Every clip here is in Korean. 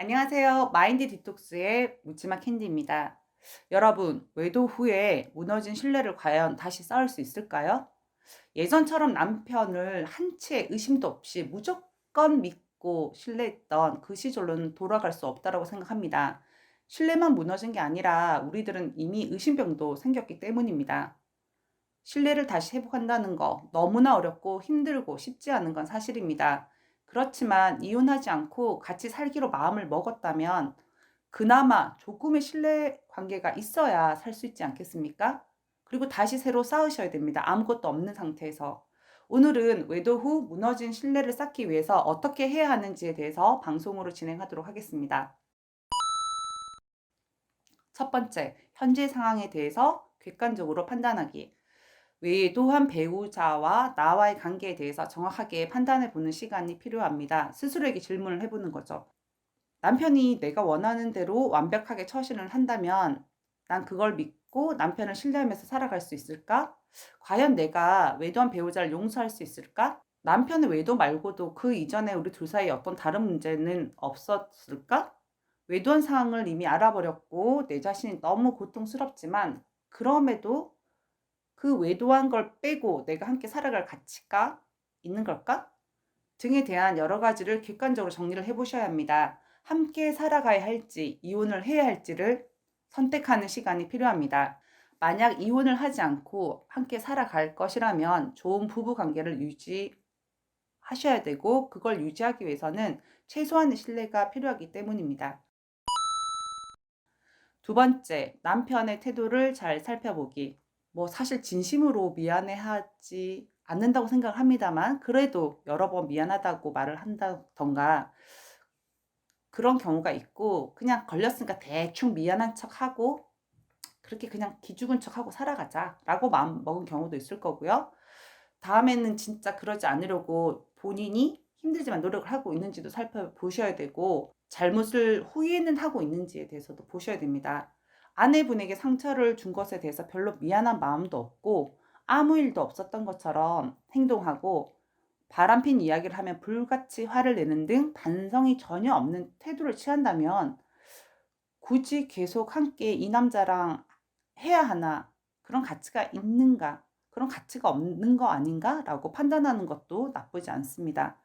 안녕하세요. 마인드 디톡스의 묻지마 캔디입니다. 여러분, 외도 후에 무너진 신뢰를 과연 다시 쌓을 수 있을까요? 예전처럼 남편을 한 채 의심도 없이 무조건 믿고 신뢰했던 그 시절로는 돌아갈 수 없다라고 생각합니다. 신뢰만 무너진 게 아니라 우리들은 이미 의심병도 생겼기 때문입니다. 신뢰를 다시 회복한다는 거 너무나 어렵고 힘들고 쉽지 않은 건 사실입니다. 그렇지만 이혼하지 않고 같이 살기로 마음을 먹었다면 그나마 조금의 신뢰 관계가 있어야 살 수 있지 않겠습니까? 그리고 다시 새로 쌓으셔야 됩니다. 아무것도 없는 상태에서. 오늘은 외도 후 무너진 신뢰를 쌓기 위해서 어떻게 해야 하는지에 대해서 방송으로 진행하도록 하겠습니다. 첫 번째, 현재 상황에 대해서 객관적으로 판단하기. 외도한 배우자와 나와의 관계에 대해서 정확하게 판단해 보는 시간이 필요합니다. 스스로에게 질문을 해보는 거죠. 남편이 내가 원하는 대로 완벽하게 처신을 한다면 난 그걸 믿고 남편을 신뢰하면서 살아갈 수 있을까? 과연 내가 외도한 배우자를 용서할 수 있을까? 남편의 외도 말고도 그 이전에 우리 둘 사이에 어떤 다른 문제는 없었을까? 외도한 상황을 이미 알아버렸고 내 자신이 너무 고통스럽지만 그럼에도 그 외도한 걸 빼고 내가 함께 살아갈 가치가 있는 걸까? 등에 대한 여러 가지를 객관적으로 정리를 해 보셔야 합니다. 함께 살아가야 할지, 이혼을 해야 할지를 선택하는 시간이 필요합니다. 만약 이혼을 하지 않고 함께 살아갈 것이라면 좋은 부부 관계를 유지하셔야 되고, 그걸 유지하기 위해서는 최소한의 신뢰가 필요하기 때문입니다. 두 번째, 남편의 태도를 잘 살펴보기. 뭐 사실 진심으로 미안해하지 않는다고 생각을 합니다만 그래도 여러 번 미안하다고 말을 한다든가 그런 경우가 있고 그냥 걸렸으니까 대충 미안한 척하고 그렇게 그냥 기죽은 척하고 살아가자라고 마음 먹은 경우도 있을 거고요. 다음에는 진짜 그러지 않으려고 본인이 힘들지만 노력을 하고 있는지도 살펴보셔야 되고 잘못을 후회는 하고 있는지에 대해서도 보셔야 됩니다. 아내분에게 상처를 준 것에 대해서 별로 미안한 마음도 없고 아무 일도 없었던 것처럼 행동하고 바람핀 이야기를 하면 불같이 화를 내는 등 반성이 전혀 없는 태도를 취한다면 굳이 계속 함께 이 남자랑 해야 하나? 그런 가치가 있는가? 그런 가치가 없는 거 아닌가라고 판단하는 것도 나쁘지 않습니다.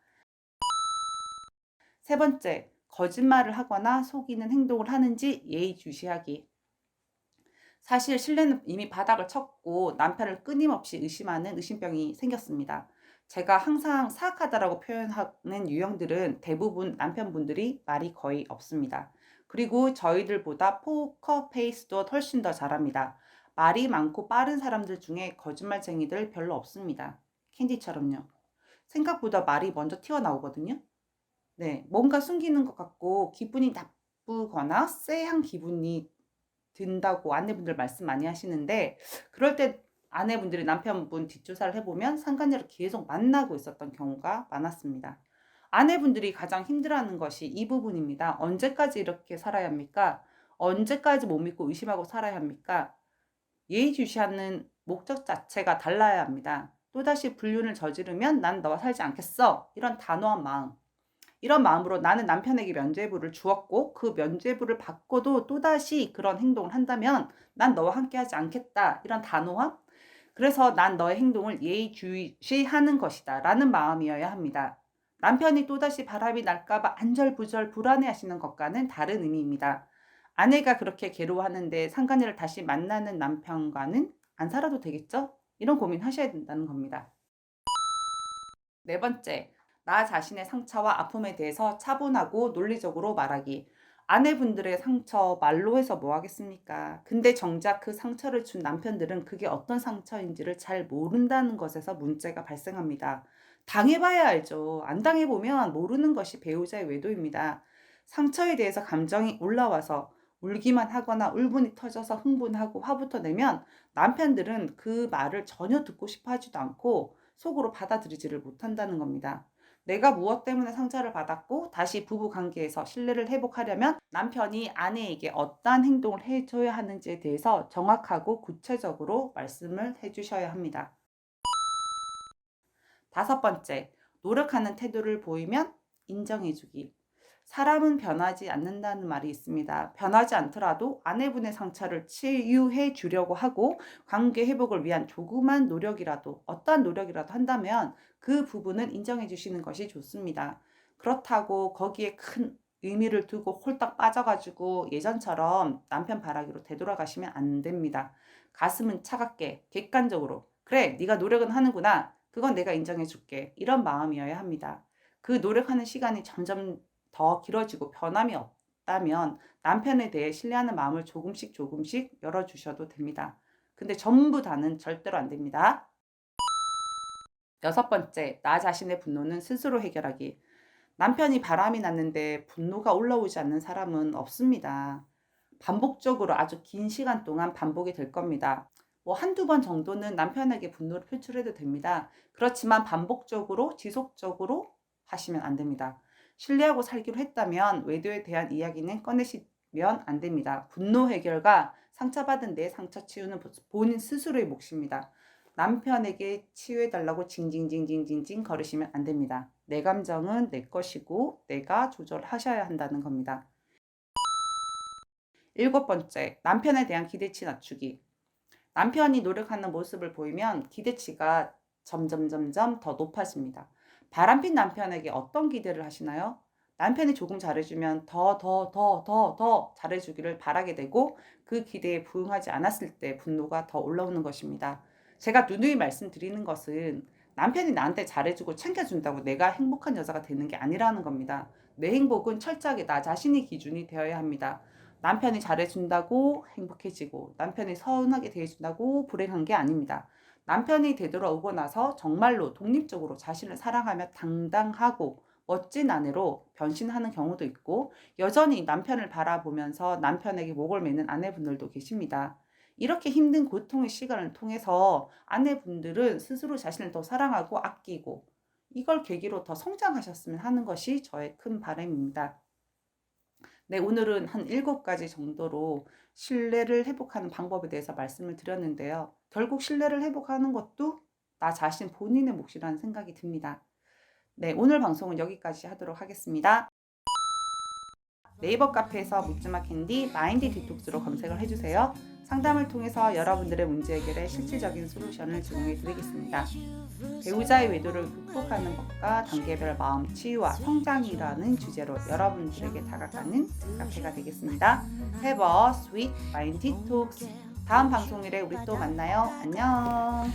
세 번째, 거짓말을 하거나 속이는 행동을 하는지 예의주시하기. 사실 신뢰는 이미 바닥을 쳤고 남편을 끊임없이 의심하는 의심병이 생겼습니다. 제가 항상 사악하다라고 표현하는 유형들은 대부분 남편분들이 말이 거의 없습니다. 그리고 저희들보다 포커 페이스도 훨씬 더 잘합니다. 말이 많고 빠른 사람들 중에 거짓말쟁이들 별로 없습니다. 캔디처럼요. 생각보다 말이 먼저 튀어나오거든요. 네, 뭔가 숨기는 것 같고 기분이 나쁘거나 쎄한 기분이 든다고 아내분들 말씀 많이 하시는데 그럴 때 아내분들이 남편분 뒷조사를 해보면 상간녀를 계속 만나고 있었던 경우가 많았습니다. 아내분들이 가장 힘들어하는 것이 이 부분입니다. 언제까지 이렇게 살아야 합니까? 언제까지 못 믿고 의심하고 살아야 합니까? 예의주시하는 목적 자체가 달라야 합니다. 또다시 불륜을 저지르면 난 너와 살지 않겠어. 이런 단호한 마음. 이런 마음으로 나는 남편에게 면죄부를 주었고 그 면죄부를 받고도 또다시 그런 행동을 한다면 난 너와 함께하지 않겠다. 이런 단호함. 그래서 난 너의 행동을 예의주시하는 것이다. 라는 마음이어야 합니다. 남편이 또다시 바람이 날까봐 안절부절 불안해하시는 것과는 다른 의미입니다. 아내가 그렇게 괴로워하는데 상간녀를 다시 만나는 남편과는 안 살아도 되겠죠? 이런 고민하셔야 된다는 겁니다. 네 번째, 나 자신의 상처와 아픔에 대해서 차분하고 논리적으로 말하기. 아내분들의 상처 말로 해서 뭐 하겠습니까? 근데 정작 그 상처를 준 남편들은 그게 어떤 상처인지를 잘 모른다는 것에서 문제가 발생합니다. 당해봐야 알죠. 안 당해보면 모르는 것이 배우자의 외도입니다. 상처에 대해서 감정이 올라와서 울기만 하거나 울분이 터져서 흥분하고 화부터 내면 남편들은 그 말을 전혀 듣고 싶어 하지도 않고 속으로 받아들이지를 못한다는 겁니다. 내가 무엇 때문에 상처를 받았고 다시 부부 관계에서 신뢰를 회복하려면 남편이 아내에게 어떠한 행동을 해줘야 하는지에 대해서 정확하고 구체적으로 말씀을 해주셔야 합니다. 다섯 번째, 노력하는 태도를 보이면 인정해주기. 사람은 변하지 않는다는 말이 있습니다. 변하지 않더라도 아내분의 상처를 치유해 주려고 하고 관계 회복을 위한 조그만 노력이라도, 어떠한 노력이라도 한다면 그 부분은 인정해 주시는 것이 좋습니다. 그렇다고 거기에 큰 의미를 두고 홀딱 빠져가지고 예전처럼 남편 바라기로 되돌아가시면 안 됩니다. 가슴은 차갑게 객관적으로, 그래 네가 노력은 하는구나, 그건 내가 인정해 줄게, 이런 마음이어야 합니다. 그 노력하는 시간이 점점 더 길어지고 변함이 없다면 남편에 대해 신뢰하는 마음을 조금씩 조금씩 열어주셔도 됩니다. 근데 전부 다는 절대로 안 됩니다. 6번째, 나 자신의 분노는 스스로 해결하기. 남편이 바람이 났는데 분노가 올라오지 않는 사람은 없습니다. 반복적으로 아주 긴 시간 동안 반복이 될 겁니다. 뭐 한두 번 정도는 남편에게 분노를 표출해도 됩니다. 그렇지만 반복적으로 지속적으로 하시면 안 됩니다. 신뢰하고 살기로 했다면 외도에 대한 이야기는 꺼내시면 안 됩니다. 분노 해결과 상처받은 내 상처 치유는 본인 스스로의 몫입니다. 남편에게 치유해달라고 징징징징징징 거르시면 안 됩니다. 내 감정은 내 것이고 내가 조절하셔야 한다는 겁니다. 7번째, 남편에 대한 기대치 낮추기. 남편이 노력하는 모습을 보이면 기대치가 점점 더 높아집니다. 바람핀 남편에게 어떤 기대를 하시나요? 남편이 조금 잘해주면 더 잘해주기를 바라게 되고 그 기대에 부응하지 않았을 때 분노가 더 올라오는 것입니다. 제가 누누이 말씀드리는 것은 남편이 나한테 잘해주고 챙겨준다고 내가 행복한 여자가 되는 게 아니라는 겁니다. 내 행복은 철저하게 나 자신이 기준이 되어야 합니다. 남편이 잘해준다고 행복해지고 남편이 서운하게 대해준다고 불행한 게 아닙니다. 남편이 되돌아오고 나서 정말로 독립적으로 자신을 사랑하며 당당하고 멋진 아내로 변신하는 경우도 있고 여전히 남편을 바라보면서 남편에게 목을 매는 아내분들도 계십니다. 이렇게 힘든 고통의 시간을 통해서 아내분들은 스스로 자신을 더 사랑하고 아끼고 이걸 계기로 더 성장하셨으면 하는 것이 저의 큰 바람입니다. 네, 오늘은 한 7가지 정도로 신뢰를 회복하는 방법에 대해서 말씀을 드렸는데요. 결국 신뢰를 회복하는 것도 나 자신 본인의 몫이라는 생각이 듭니다. 네, 오늘 방송은 여기까지 하도록 하겠습니다. 네이버 카페에서 묻지마 캔디 마인드 디톡스로 검색을 해주세요. 상담을 통해서 여러분들의 문제 해결에 실질적인 솔루션을 제공해 드리겠습니다. 배우자의 외도를 극복하는 법과 단계별 마음 치유와 성장이라는 주제로 여러분들에게 다가가는 카페가 되겠습니다. Have a sweet mind detox. 다음 방송일에 우리 또 만나요. 안녕.